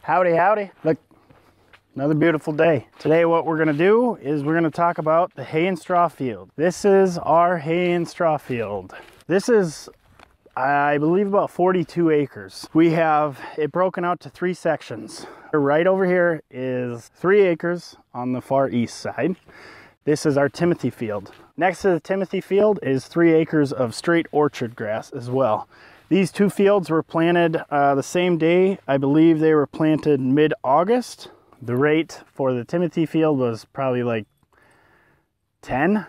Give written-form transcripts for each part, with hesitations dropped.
Howdy, howdy. Look, another beautiful day. Today what we're gonna do is we're gonna talk about the hay and straw field. This is our hay and straw field. This is, I believe, about 42 acres. We have it broken out to 3 sections. Right over here is 3 acres on the far east side. This is our Timothy field. Next to the Timothy field is 3 acres of straight orchard grass as well. These 2 fields were planted the same day. I believe they were planted mid-August. The rate for the Timothy field was probably like 10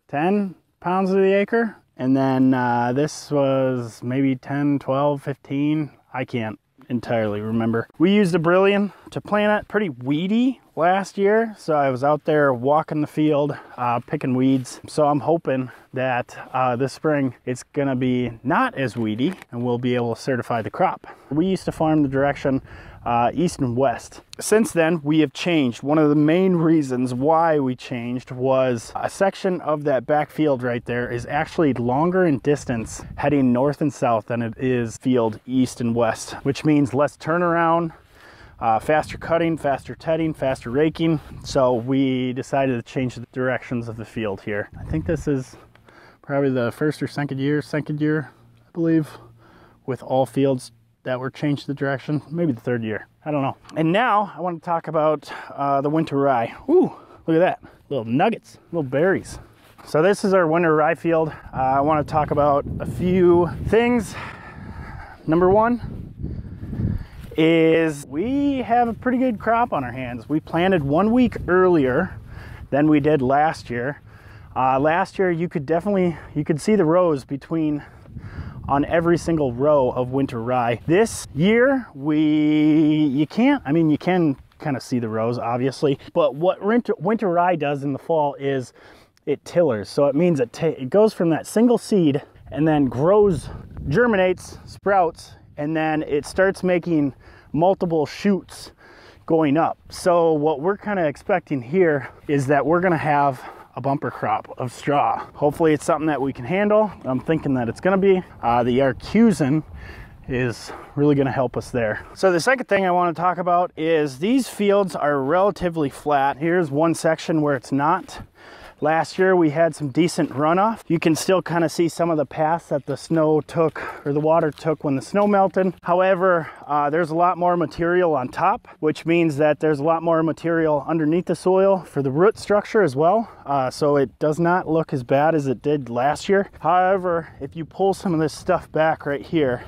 pounds to the acre. And then this was maybe 10, 12, 15. I can't entirely remember. We used a Brilliant to plant it. Pretty weedy last year, so I was out there walking the field, picking weeds. So I'm hoping that this spring it's gonna be not as weedy and we'll be able to certify the crop. We used to farm the direction east and west. Since then, we have changed. One of the main reasons why we changed was a section of that back field right there is actually longer in distance heading north and south than it is field east and west, which means less turnaround, faster cutting, faster tedding, faster raking. So we decided to change the directions of the field here. I think this is probably the first or second year, I believe, with all fields that were changed the direction. Maybe the 3rd year, I don't know. And now I want to talk about the winter rye. Ooh, look at that, little nuggets, little berries. So this is our winter rye field. I want to talk about a few things. Number 1 is we have a pretty good crop on our hands. We planted 1 week earlier than we did last year. Last year you could see the rows on every single row of winter rye. This year you can kind of see the rows obviously, but what winter rye does in the fall is it tillers. So it means it goes from that single seed and then grows, germinates, sprouts, and then it starts making multiple shoots going up. So what we're kind of expecting here is that we're gonna have a bumper crop of straw. Hopefully it's something that we can handle. I'm thinking that it's gonna be. The Arcusin is really gonna help us there. So the second thing I want to talk about is these fields are relatively flat. Here's one section where it's not. Last year we had some decent runoff. You can still kind of see some of the paths that the snow took, or the water took when the snow melted. However, there's a lot more material on top, which means that there's a lot more material underneath the soil for the root structure as well. So it does not look as bad as it did last year. However, if you pull some of this stuff back right here,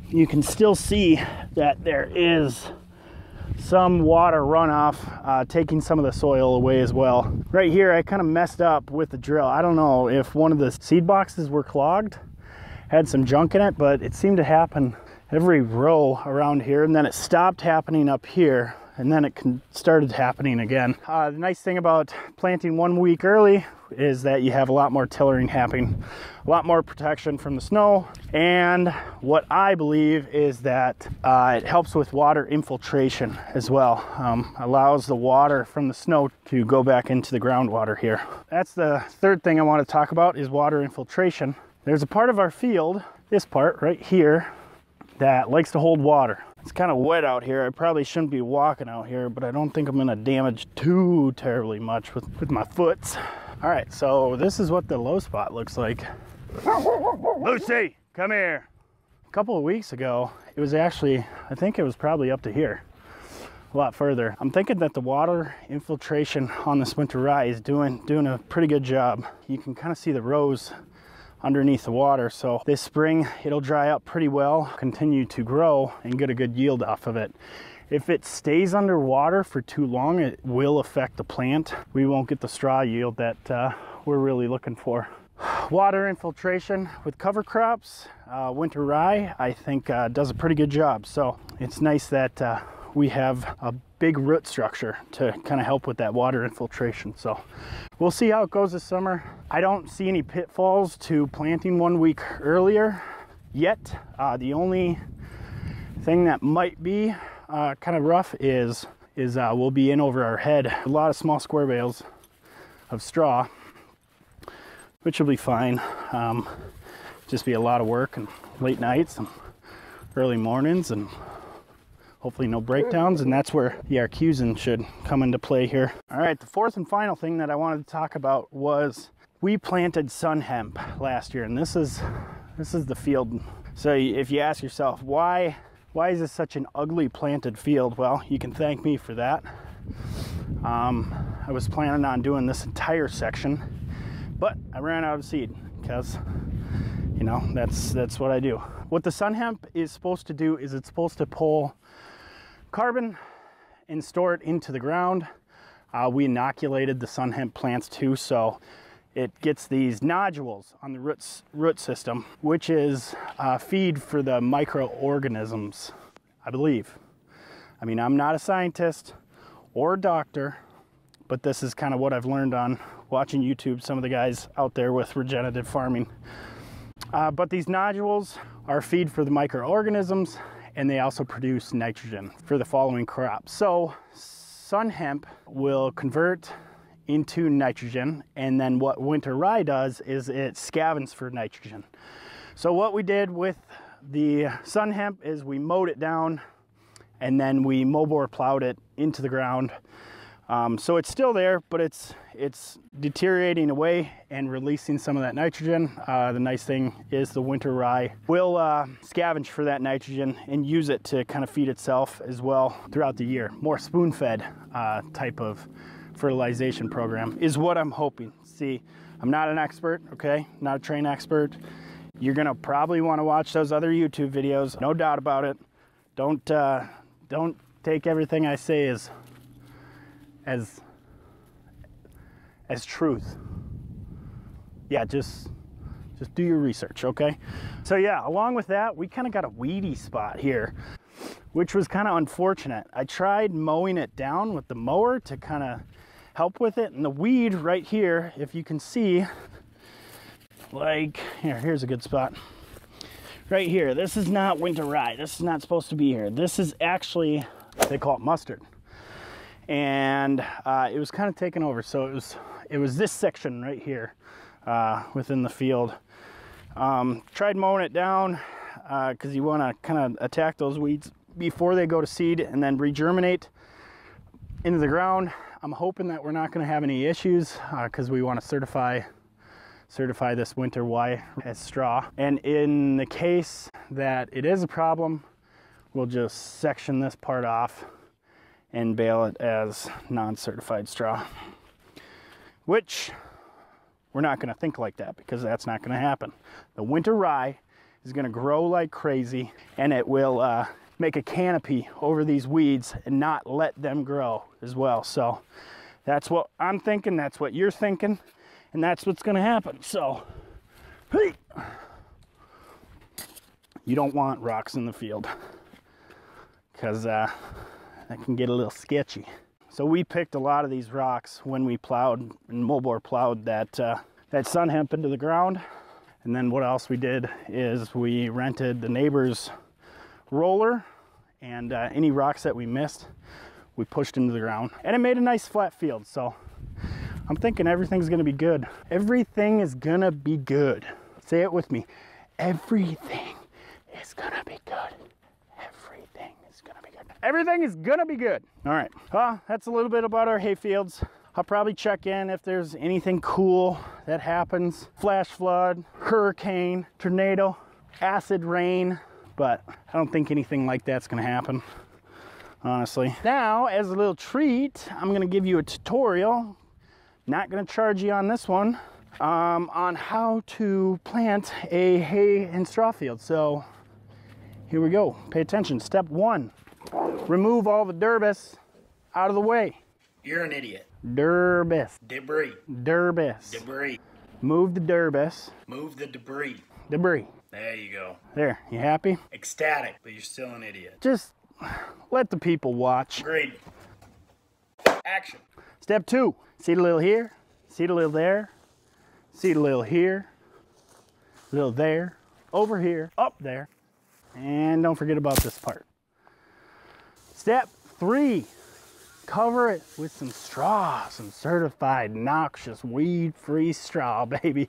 you can still see that there is some water runoff taking some of the soil away as well. Right here I kind of messed up with the drill. I don't know if one of the seed boxes were clogged, had some junk in it, but it seemed to happen every row around here, and then it stopped happening up here, and then it started happening again. The nice thing about planting 1 week early is that you have a lot more tillering happening, a lot more protection from the snow, and what I believe is that it helps with water infiltration as well. Allows the water from the snow to go back into the groundwater here. That's the third thing I want to talk about, is water infiltration. There's a part of our field, this part right here, that likes to hold water. It's kind of wet out here. I probably shouldn't be walking out here, but I don't think I'm gonna damage too terribly much with my foots. All right, so this is what the low spot looks like. Lucy, come here. A couple of weeks ago, it was actually, I think it was probably up to here, a lot further. I'm thinking that the water infiltration on this winter rye is doing a pretty good job. You can kind of see the rows underneath the water. So this spring it'll dry up pretty well, continue to grow, and get a good yield off of it. If it stays underwater for too long, it will affect the plant. We won't get the straw yield that we're really looking for. Water infiltration with cover crops, winter rye, I think does a pretty good job. So it's nice that we have a big root structure to kind of help with that water infiltration. So we'll see how it goes this summer. I don't see any pitfalls to planting 1 week earlier yet. The only thing that might be kind of rough is we'll be in over our head. A lot of small square bales of straw, which will be fine. Just be a lot of work and late nights and early mornings and hopefully no breakdowns, and that's where the arcusin should come into play here. All right, the fourth and final thing that I wanted to talk about was we planted sun hemp last year, and this is the field. So if you ask yourself, why is this such an ugly planted field? Well, you can thank me for that. I was planning on doing this entire section, but I ran out of seed because, you know, that's what I do. What the sun hemp is supposed to do is it's supposed to pull carbon and store it into the ground. We inoculated the sun hemp plants too, so it gets these nodules on the root system, which is feed for the microorganisms, I believe. I mean, I'm not a scientist or a doctor, but this is kind of what I've learned on watching YouTube, some of the guys out there with regenerative farming. But these nodules are feed for the microorganisms, and they also produce nitrogen for the following crops. So sun hemp will convert into nitrogen, and then what winter rye does is it scavens for nitrogen. So what we did with the sun hemp is we mowed it down, and then we mow-bore plowed it into the ground. So it's still there, but it's deteriorating away and releasing some of that nitrogen. The nice thing is the winter rye will scavenge for that nitrogen and use it to kind of feed itself as well throughout the year. More spoon-fed type of fertilization program is what I'm hoping. See, I'm not an expert, okay? Not a trained expert. You're gonna probably want to watch those other YouTube videos, no doubt about it. Don't take everything I say as truth. Yeah, just do your research, okay? So yeah, along with that, we kind of got a weedy spot here, which was kind of unfortunate. I tried mowing it down with the mower to kind of help with it, and the weed right here, if you can see, like, here's a good spot. Right here, this is not winter rye. This is not supposed to be here. This is actually, they call it mustard. And it was kind of taken over. So it was this section right here within the field. Tried mowing it down because you want to kind of attack those weeds before they go to seed and then regerminate into the ground. I'm hoping that we're not going to have any issues because we want to certify this winter rye as straw. And in the case that it is a problem, we'll just section this part off and bale it as non-certified straw, which we're not going to think like that because that's not going to happen. The winter rye is going to grow like crazy, and it will make a canopy over these weeds and not let them grow as well. So that's what I'm thinking, that's what you're thinking, and that's what's going to happen. So hey, you don't want rocks in the field because that can get a little sketchy. So we picked a lot of these rocks when we plowed and mow-bore plowed that sun hemp into the ground. And then what else we did is we rented the neighbor's roller, and any rocks that we missed, we pushed into the ground. And it made a nice flat field. So I'm thinking everything's gonna be good. Everything is gonna be good. Say it with me. Everything is gonna be good. Everything is gonna be good. Everything is gonna be good. All right, well, that's a little bit about our hay fields. I'll probably check in if there's anything cool that happens. Flash flood, hurricane, tornado, acid rain, but I don't think anything like that's gonna happen, honestly. Now, as a little treat, I'm gonna give you a tutorial, not gonna charge you on this one, on how to plant a hay and straw field. So here we go, pay attention. Step 1, remove all the derbis out of the way. You're an idiot. Derbis. Debris. Derbis. Debris. Move the derbis. Move the debris. Debris. There you go. There, you happy? Ecstatic, but you're still an idiot. Just let the people watch. Agreed. Action. Step 2, seed a little here, seed a little there, seed a little here, a little there, over here, up there, and don't forget about this part. Step 3, cover it with some straw, some certified noxious weed-free straw, baby.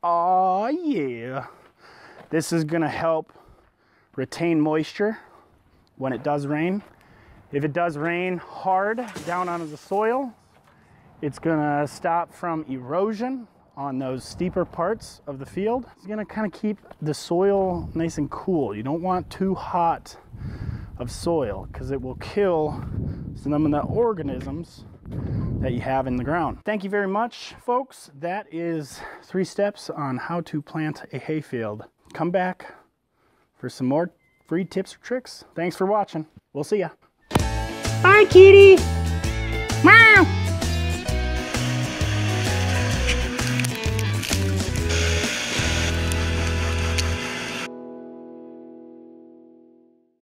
Oh yeah. This is gonna help retain moisture, when it does rain. If it does rain hard down onto the soil, it's gonna stop from erosion on those steeper parts of the field. It's gonna kind of keep the soil nice and cool. You don't want too hot of soil because it will kill some of the organisms that you have in the ground. Thank you very much, folks. That is 3 steps on how to plant a hayfield. Come back for some more free tips or tricks. Thanks for watching. We'll see ya. Bye, kitty. Meow.